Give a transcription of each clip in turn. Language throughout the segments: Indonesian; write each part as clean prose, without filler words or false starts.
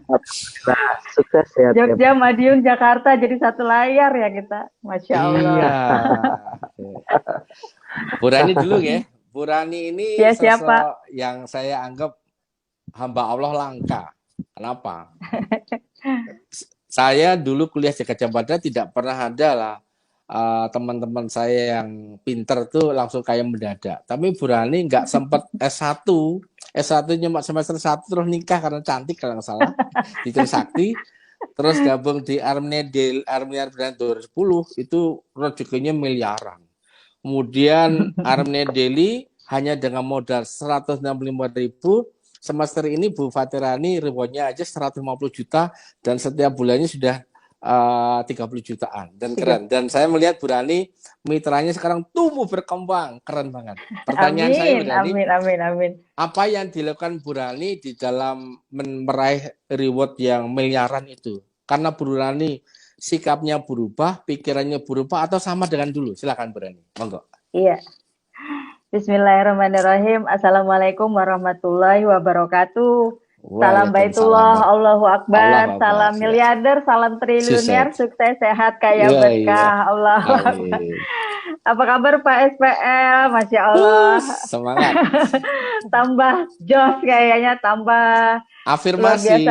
Alhamdulillah, sukses sehat ya. Jogja, Madiun, Jakarta jadi satu layar ya kita. Masya Allah. Iya. Bu Rani dulu ya. Bu Rani ini Ya siapa? sosok yang saya anggap hamba Allah langka. Kenapa? Saya dulu kuliah di Gajah Mada tidak pernah ada lah teman-teman saya yang pinter tuh langsung kayak mendadak. Tapi Bu Rani nggak sempat S1. S1 cuma semester 1 terus nikah karena cantik kalau nggak salah di Trisakti. Terus gabung di Army Army 2010 itu rezekinya miliaran. Kemudian Army Delhi hanya dengan modal 165.000 semester ini Bu Fatirani rewardnya aja 150 juta dan setiap bulannya sudah 30 jutaan dan keren. Dan saya melihat Bu Rani mitranya sekarang tumbuh berkembang, keren banget. Pertanyaan saya Bu Rani, amin. apa yang dilakukan Bu Rani di dalam meraih reward yang miliaran itu? Karena Bu Rani sikapnya berubah, pikirannya berubah atau sama dengan dulu? Silakan Bu Rani, monggo. Iya. Bismillahirrahmanirrahim. Assalamualaikum warahmatullahi wabarakatuh. Salam Baitullah, Allahu Akbar, salam miliarder, salam triliuner, sukses, sehat, kaya, berkah, Allahu Akbar. Apa kabar Pak SPL? Masya Allah. Semangat. Tambah jos kayaknya, tambah afirmasi.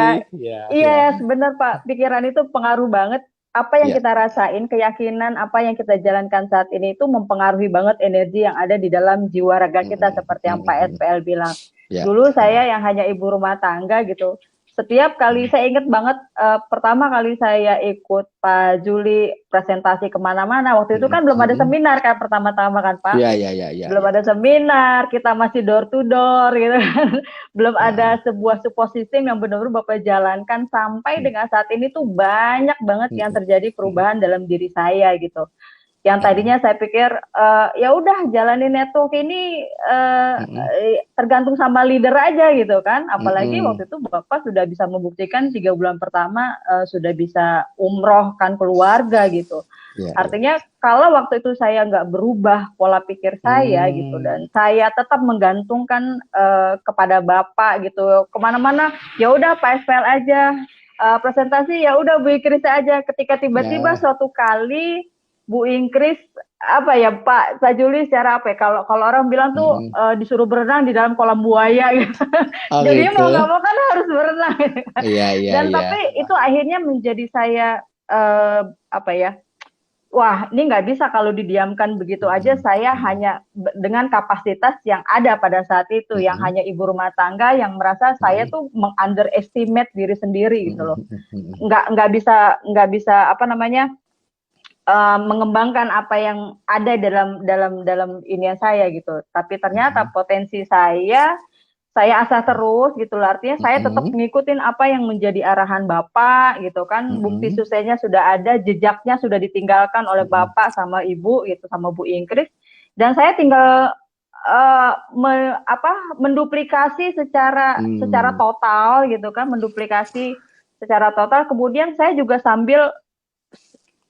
Iya, sebentar Pak. Pikiran itu pengaruh banget. Apa yang kita rasain, keyakinan, apa yang kita jalankan saat ini itu mempengaruhi banget energi yang ada di dalam jiwa raga kita seperti yang Pak SPL bilang. Dulu saya yang hanya ibu rumah tangga gitu. Setiap kali saya ingat banget pertama kali saya ikut Pak Juli presentasi kemana-mana, waktu itu kan belum ada seminar kan pertama-tama kan Pak. Iya. Belum ada seminar, kita masih door to door gitu kan. Belum ada sebuah support system yang benar-benar Bapak jalankan sampai dengan saat ini tuh banyak banget yang terjadi perubahan dalam diri saya gitu. Yang tadinya saya pikir ya udah jalanin network ini tergantung sama leader aja gitu kan. Apalagi waktu itu Bapak sudah bisa membuktikan 3 bulan pertama sudah bisa umroh kan keluarga gitu. Artinya kalau waktu itu saya nggak berubah pola pikir saya gitu dan saya tetap menggantungkan kepada Bapak gitu kemana-mana ya udah Pak SPL aja presentasi ya udah Bu Ingkris aja. Ketika tiba-tiba suatu kali Bu Ingkris apa ya Pak Juli secara apa ya kalau orang bilang tuh disuruh berenang di dalam kolam buaya gitu. Jadi mau nggak mau kan harus berenang. Dan tapi itu akhirnya menjadi saya apa ya? Wah, ini nggak bisa kalau didiamkan begitu aja. Saya hanya dengan kapasitas yang ada pada saat itu, yang hanya ibu rumah tangga yang merasa saya tuh meng-underestimate diri sendiri gitu loh. Nggak bisa apa namanya? Mengembangkan apa yang ada dalam inian saya gitu. Tapi ternyata potensi saya asah terus gitu loh. Artinya saya tetap ngikutin apa yang menjadi arahan Bapak gitu kan. Bukti suksesnya sudah ada, jejaknya sudah ditinggalkan oleh Bapak sama Ibu gitu, sama Bu Ingkris. Dan saya tinggal menduplikasi secara total gitu kan, menduplikasi secara total. Kemudian saya juga sambil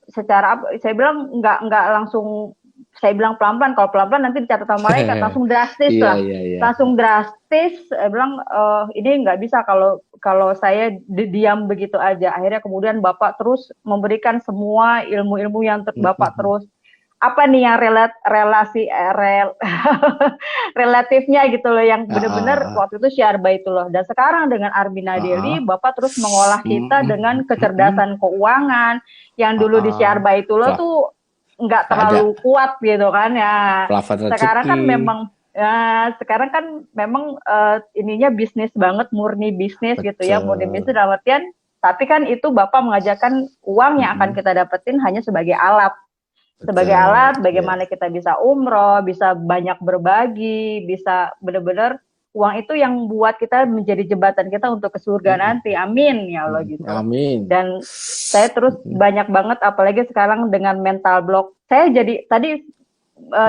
secara saya bilang nggak langsung, saya bilang pelan-pelan, kalau pelan-pelan nanti dicatat sama malaikat langsung drastis lah. Langsung drastis, saya bilang ini nggak bisa kalau saya diam begitu aja. Akhirnya kemudian Bapak terus memberikan semua ilmu-ilmu yang Bapak terus apa nih yang relatifnya gitu loh, yang benar-benar waktu itu Syiar Baitullah. Dan sekarang dengan Arbina Deli, Bapak terus mengolah kita dengan kecerdasan keuangan yang dulu di Syiar Baitullah tuh nggak terlalu kuat gitu kan ya. Sekarang kan memang ininya bisnis banget, murni bisnis gitu ya, murni bisnis dalam artian. Tapi kan itu Bapak mengajarkan uang yang akan kita dapetin hanya sebagai alat. Sebagai alat bagaimana kita bisa umroh, bisa banyak berbagi, bisa benar-benar uang itu yang buat kita menjadi jembatan kita untuk ke surga nanti. Amin ya Allah gitu. Amin. Dan saya terus banyak banget apalagi sekarang dengan mental block. Saya jadi tadi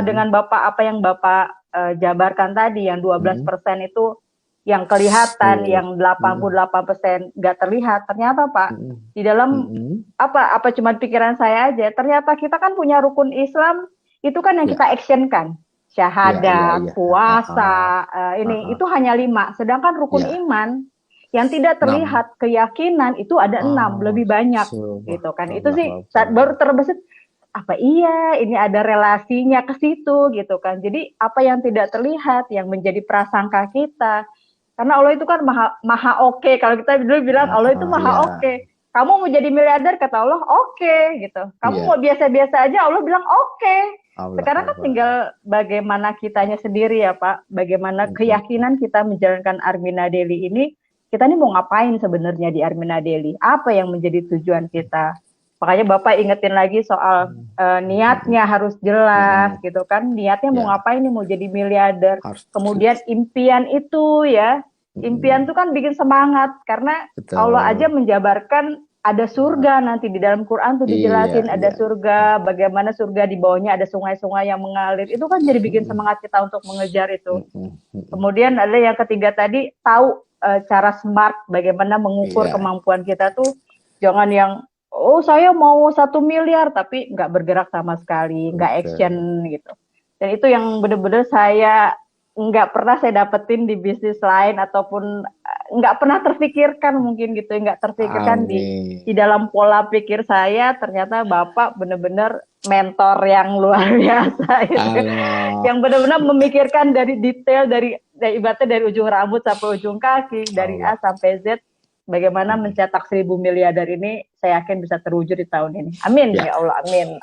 dengan Bapak apa yang Bapak jabarkan tadi yang 12% itu yang kelihatan, yang 88% nggak terlihat. Ternyata Pak, di dalam apa cuma pikiran saya aja, ternyata kita kan punya rukun Islam, itu kan yang kita actionkan. Syahadat, puasa, itu hanya 5. Sedangkan rukun iman, Yang tidak 6. terlihat keyakinan itu ada 6, lebih banyak gitu kan. Itu sih saat baru terbesit, apa iya ini ada relasinya ke situ gitu kan. Jadi apa yang tidak terlihat yang menjadi prasangka kita. Karena Allah itu kan maha oke. Kalau kita dulu bilang Allah itu maha oke. Kamu mau jadi miliarder kata Allah oke gitu. Kamu mau biasa-biasa aja Allah bilang oke. Sekarang kan tinggal bagaimana kitanya sendiri ya Pak. Bagaimana keyakinan kita menjalankan Armina Daily ini. Kita nih mau ngapain sebenarnya di Armina Daily? Apa yang menjadi tujuan kita? Makanya Bapak ingetin lagi soal niatnya harus jelas gitu kan. Niatnya mau ngapain nih, mau jadi miliarder. Kemudian impian itu ya. Impian itu kan bikin semangat. Karena Allah aja menjabarkan ada surga nanti di dalam Quran tuh dijelasin ada surga. Bagaimana surga di bawahnya ada sungai-sungai yang mengalir. Itu kan jadi bikin semangat kita untuk mengejar itu. Kemudian ada yang ketiga tadi, tahu cara smart bagaimana mengukur kemampuan kita tuh. Jangan yang oh saya mau 1 miliar tapi nggak bergerak sama sekali, nggak action gitu. Dan itu yang benar-benar saya nggak pernah saya dapetin di bisnis lain ataupun nggak pernah terfikirkan mungkin gitu, nggak terfikirkan di dalam pola pikir saya. Ternyata Bapak benar-benar mentor yang luar biasa gitu. Yang benar-benar memikirkan dari detail dari ibaratnya dari ujung rambut sampai ujung kaki, dari A sampai Z. Bagaimana mencetak 1.000 miliarder ini, saya yakin bisa terwujud di tahun ini. Amin ya Allah, amin.